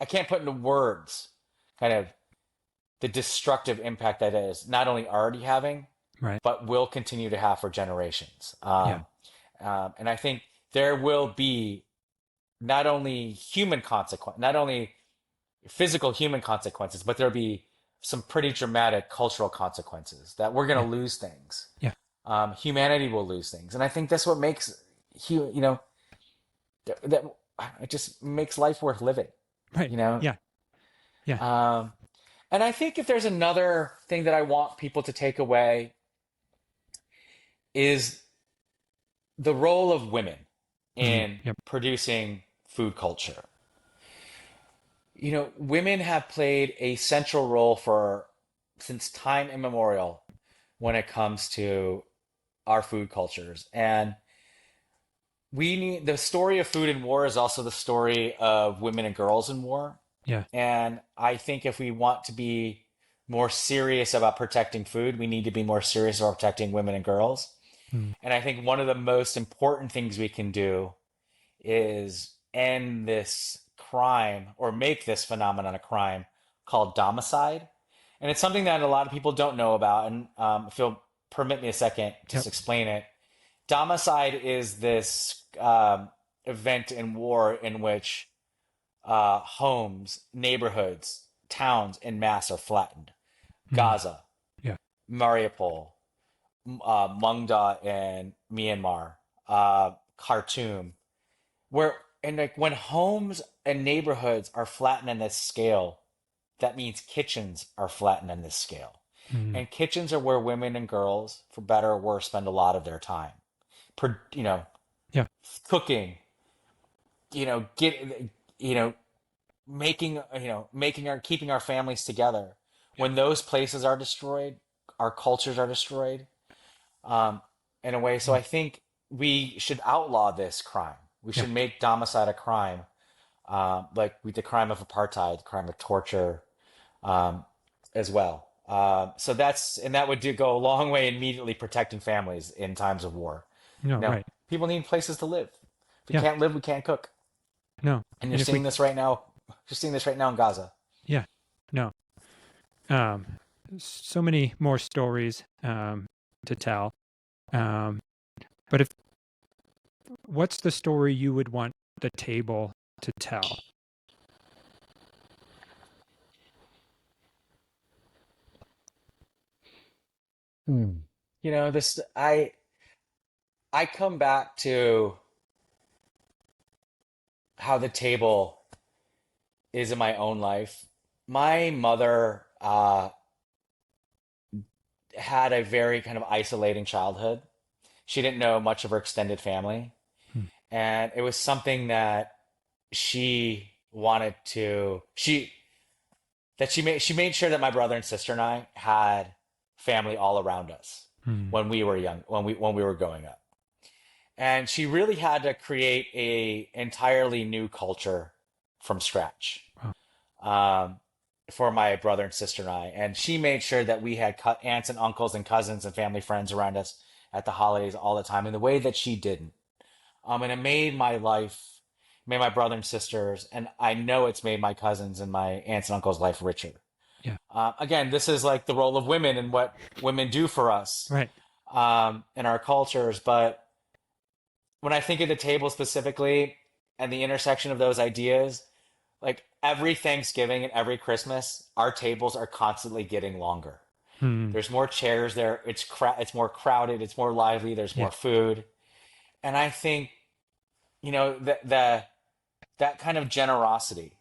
I can't put into words kind of the destructive impact that is not only already having, Right. but will continue to have for generations. Yeah. And I think there will be not only not only physical human consequences, but there'll be some pretty dramatic cultural consequences that we're going Yeah. to lose things. Yeah. Humanity will lose things, and I think that's what makes you know that it just makes life worth living. Right. You know, Yeah. Yeah. Um, and I think if there's another thing that I want people to take away is the role of women Mm. in Yep. producing food culture. Women have played a central role for since time immemorial when it comes to our food cultures. And we need the story of food in war is also the story of women and girls in war. Yeah. And I think if we want to be more serious about protecting food, we need to be more serious about protecting women and girls. Mm. And I think one of the most important things we can do is end this crime or make this phenomenon a crime called domicide. And it's something that a lot of people don't know about. And if you'll permit me a second to Yep. just explain it, domicide is this event in war in which homes, neighborhoods, towns in mass are flattened. Mm. Gaza, Yeah. Mariupol, Mungda in Myanmar, Khartoum, where and like when homes and neighborhoods are flattened on this scale, that means kitchens are flattened on this scale. Mm. And kitchens are where women and girls, for better or worse, spend a lot of their time. Per, you know, Yeah. cooking, get, you know, making our keeping our families together. When those places are destroyed, our cultures are destroyed, um, in a way. So Mm. I think we should outlaw this crime. We Yeah. should make domicide a crime, like with the crime of apartheid, the crime of torture, um, as well. That would go a long way in immediately protecting families in times of war. No, right. People need places to live. If we Yeah. can't live, we can't cook. No. And you're And if we, seeing this right now. You're seeing this right now in Gaza. yeah. No. Um, so many more stories to tell. Um, but if what's the story you would want the table to tell? Hmm. This I come back to how the table is in my own life. My mother had a very kind of isolating childhood. She didn't know much of her extended family, Hmm. and it was something that she wanted to she made sure that my brother and sister and I had family all around us Hmm. when we were young, when we were growing up. And she really had to create a entirely new culture from scratch, Wow. um, for my brother and sister and I. And she made sure that we had aunts and uncles and cousins and family friends around us at the holidays all the time in the way that she didn't. And it made my life, made my brother and sisters, and I know it's made my cousins and my aunts and uncles' life richer. Yeah. Again, this is like the role of women and what women do for us, Right. in our cultures. But when I think of the table specifically and the intersection of those ideas, like every Thanksgiving and every Christmas, our tables are constantly getting longer. Hmm. There's more chairs there. It's more crowded. It's more lively. There's Yeah. more food, and I think the that kind of generosity.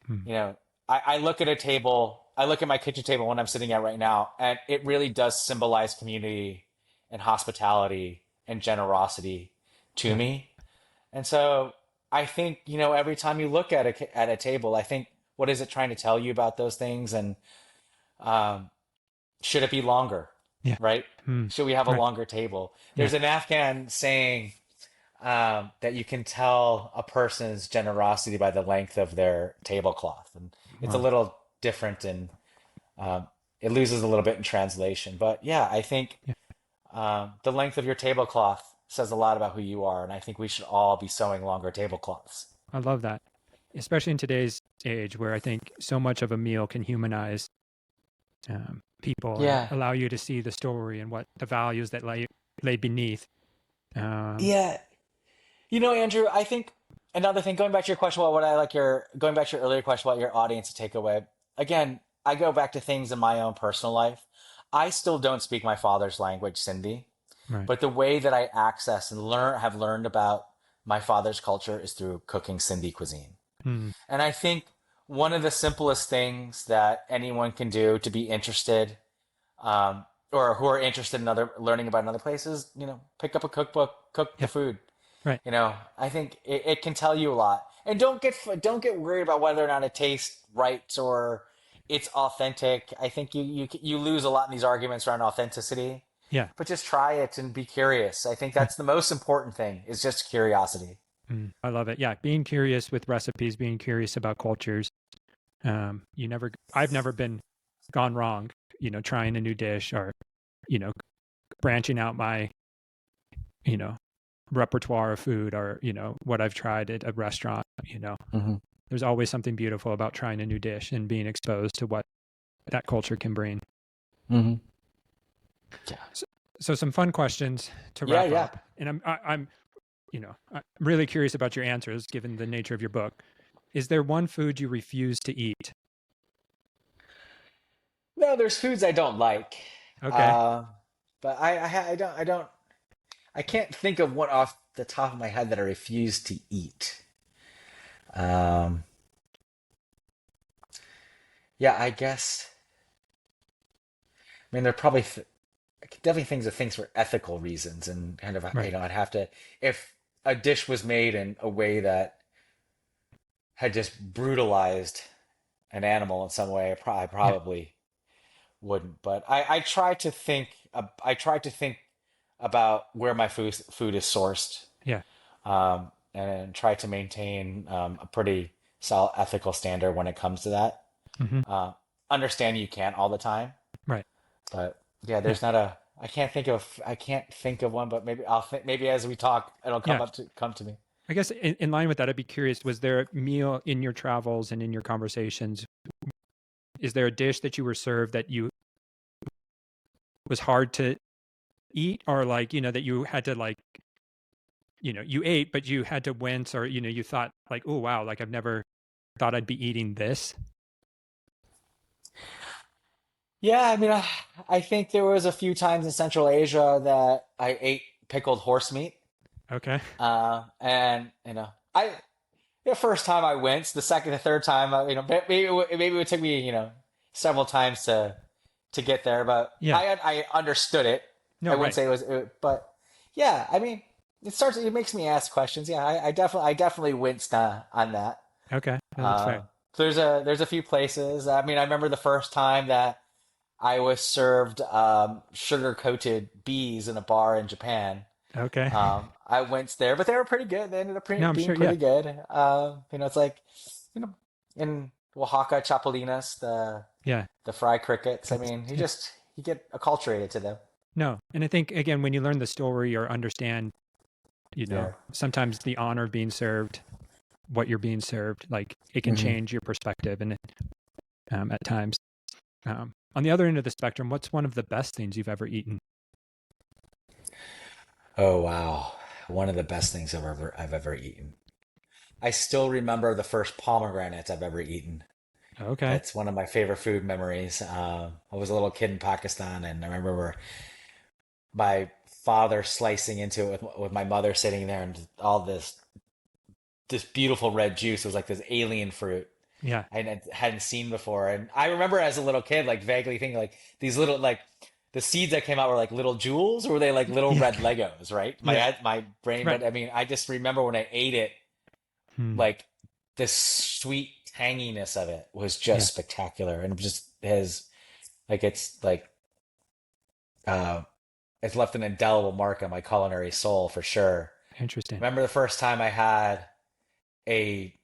Hmm. You know, I look at a table. I look at my kitchen table when I'm sitting at right now, and it really does symbolize community and hospitality and generosity to Yeah. me. And so I think, every time you look at a table, I think, what is it trying to tell you about those things? And um, should it be longer, Yeah. right? Hmm. Should we have a Right. longer table? Yeah. There's an Afghan saying, that you can tell a person's generosity by the length of their tablecloth. And it's a Wow. little different, and um, it loses a little bit in translation. But yeah, I think Yeah. the length of your tablecloth says a lot about who you are. And I think we should all be sewing longer tablecloths. I love that, especially in today's age where I think so much of a meal can humanize people and Yeah. allow you to see the story and what the values that lay beneath. Um, Yeah. Andrew, I think another thing, going back to your question about going back to your earlier question about your audience takeaway, again, I go back to things in my own personal life. I still don't speak my father's language, Sindhi, right. but the way that I access and have learned about my father's culture is through cooking Sindhi cuisine. Hmm. And I think one of the simplest things that anyone can do to be interested, um, or who are interested in learning about another place is, pick up a cookbook, cook the Yeah. food. Right. I think it can tell you a lot. And don't get worried about whether or not it tastes right or it's authentic. I think you lose a lot in these arguments around authenticity. Yeah. But just try it and be curious. I think Right. that's the most important thing, is just curiosity. Mm. I love it. Yeah. Being curious with recipes, being curious about cultures. I've never been gone wrong, trying a new dish or, you know, branching out my, you know, repertoire of food or, what I've tried at a restaurant. Hmm. There's always something beautiful about trying a new dish and being exposed to what that culture can bring. Hmm. Yeah. So some fun questions to Yeah. wrap Yeah. up. And I'm really curious about your answers given the nature of your book. Is there one food you refuse to eat? No, there's foods I don't like. Okay. Uh, but I can't think of one off the top of my head that I refuse to eat. Um, yeah, I guess. I mean, there are probably definitely things for ethical reasons, and kind of, Right. I'd have to, if a dish was made in a way that had just brutalized an animal in some way, I Yeah. probably wouldn't. But I try to think. I try to think about where my food is sourced, Yeah. and try to maintain a pretty solid ethical standard when it comes to that. Hmm. Uh, Understand you can't all the time, Right. but yeah, Yeah. there's not a. I can't think of one, but maybe I'll think. Maybe as we talk, it'll Yeah. come to me. I guess in line with that, I'd be curious, was there a meal in your travels and in your conversations? Is there a dish that you were served that you was hard to eat, or like, that you had to like, you ate, but you had to wince, or, you thought like, oh, wow, like I've never thought I'd be eating this. Yeah, I mean, I think there was a few times in Central Asia that I ate pickled horse meat. Okay. And the first time I winced, the second, the third time, maybe it took me, several times to get there, but Yeah. I understood it. No, I wouldn't right. say but yeah, I mean, it makes me ask questions. Yeah, I definitely winced on that. Okay. No, that's fair. Uh, there's a few places. I mean, I remember the first time that I was served sugar coated bees in a bar in Japan. Okay. I went there, but they were pretty good. They ended up No, I'm being sure. Yeah. pretty good. It's like, in Oaxaca, chapulines, Yeah. the fried crickets. I That's, mean, yeah. you get acculturated to them. No. And I think, again, when you learn the story or understand, Yeah. sometimes the honor of being served, what you're being served, like it can Hmm. change your perspective and at times. On the other end of the spectrum, what's one of the best things you've ever eaten? Oh wow, one of the best things I've ever eaten. I still remember the first pomegranates I've ever eaten. Okay. That's one of my favorite food memories. I was a little kid in Pakistan, and I remember my father slicing into it with my mother sitting there, and all this beautiful red juice. It was like this alien fruit Yeah. hadn't seen before. And I remember as a little kid, like vaguely thinking like these little like the seeds that came out were like little jewels, or were they like little Yeah. red Legos, right? Yeah. My brain, Right. but I mean, I just remember when I ate it, Hmm. like this sweet tanginess of it was just Yeah. spectacular, and it just has like uh, it's left an indelible mark on my culinary soul for sure. Interesting. Remember the first time I had a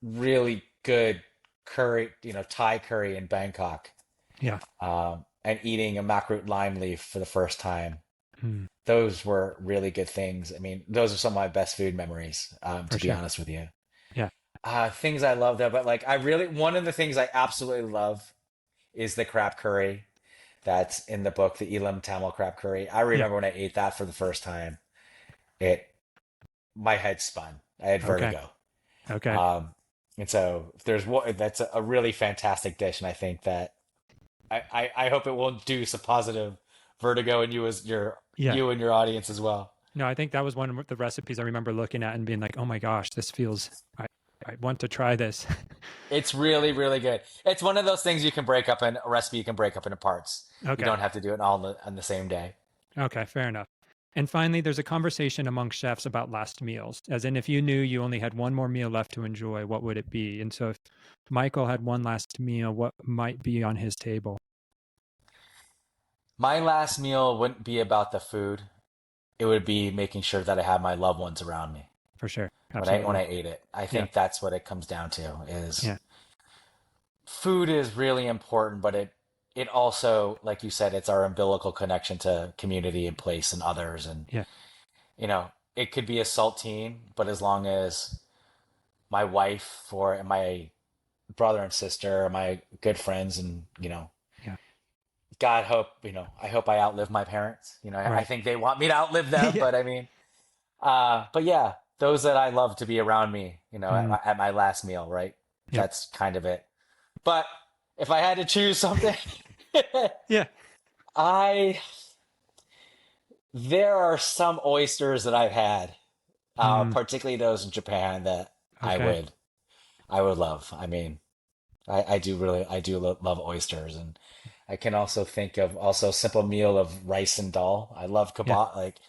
really good curry, Thai curry in Bangkok, Yeah. and eating a makrut lime leaf for the first time. Hmm. Those were really good things. I mean, those are some of my best food memories, For to be sure. honest with you. Yeah. Things I love though, but like one of the things I absolutely love is the crab curry that's in the book, the Elam Tamil crab curry. I Yeah. remember when I ate that for the first time, it my head spun. I had Okay. vertigo. Okay. Um, and so there's one that's a really fantastic dish, and I think that I hope it will do some positive vertigo in Yeah. you and your audience as well. No, I think that was one of the recipes I remember looking at and being like, oh my gosh, this feels, I want to try this. It's really, really good. It's one of those things you can break up in a recipe you can break up into parts. You Okay. don't have to do it all on the same day. Okay. Fair enough. And finally, there's a conversation among chefs about last meals, as in if you knew you only had one more meal left to enjoy, what would it be? And so if Michael had one last meal, what might be on his table? My last meal wouldn't be about the food. It would be making sure that I have my loved ones around me For sure. when Absolutely. I ate it. I Yeah. think that's what it comes down to is Yeah. food is really important, but it also, like you said, it's our umbilical connection to community and place and others. And Yeah. it could be a saltine, but as long as my wife or my brother and sister are my good friends, and Yeah. God hope, I hope I outlive my parents. I Right. think they want me to outlive them, Yeah. but I mean, but yeah, those that I love to be around me, Mm, at my last meal, right? yep. That's kind of it. But if I had to choose something, Yeah. I there are some oysters that I've had, Mm, particularly those in Japan that I okay. would I would love. I mean, I do love oysters, and I can also think of also a simple meal of rice and dal. I love Yeah. kebab, like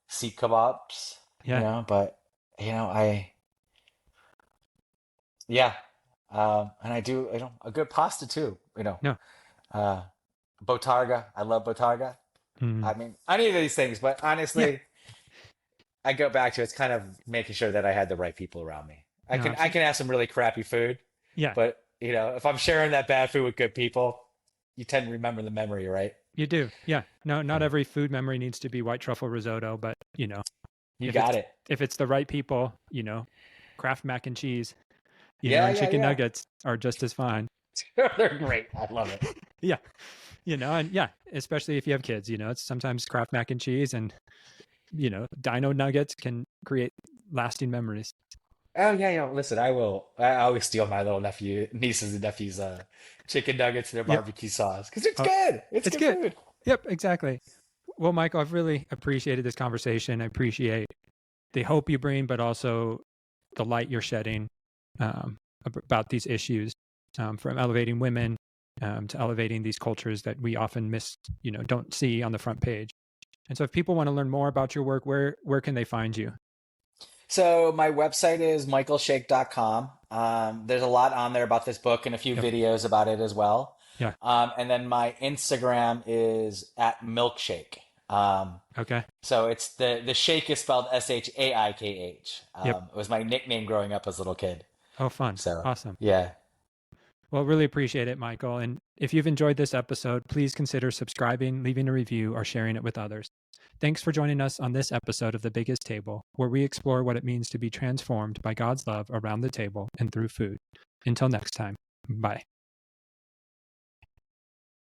seek kebabs, Yeah. but I Yeah. And I do, a good pasta too, No. uh, botarga. I love botarga. Mm. I mean, any of these things, but Yeah. honestly, I go back to it's kind of making sure that I had the right people around me. I No, can I absolutely. can have some really crappy food, Yeah, but if I'm sharing that bad food with good people, you tend to remember the memory, right? you do. Yeah. No, not Yeah. every food memory needs to be white truffle risotto, but You if got it's it. if it's the right people, Kraft mac and cheese, Yeah, and yeah, chicken yeah. nuggets are just as fine. They're great. I love it. Yeah. And yeah, especially if you have kids, it's sometimes Kraft mac and cheese and, dino nuggets can create lasting memories. Oh yeah, yeah. Listen, I will. I always steal my little nieces and nephews' chicken nuggets and their Yep. barbecue sauce because it's Oh, good. It's it's good good. food. Yep, exactly. Well, Michael, I've really appreciated this conversation. I appreciate the hope you bring, but also the light you're shedding um, about these issues, from elevating women to elevating these cultures that we often miss, don't see on the front page. And so, if people want to learn more about your work, where can they find you? So my website is michaelshaikh.com. There's a lot on there about this book and a few Yep. videos about it as well. Yeah. And then my Instagram is at milkshake. Okay. So it's the shake is spelled Shaikh. Yep. It was my nickname growing up as a little kid. Oh, fun. So Awesome. yeah. Well, really appreciate it, Michael. And if you've enjoyed this episode, please consider subscribing, leaving a review, or sharing it with others. Thanks for joining us on this episode of The Biggest Table, where we explore what it means to be transformed by God's love around the table and through food. Until next time, bye.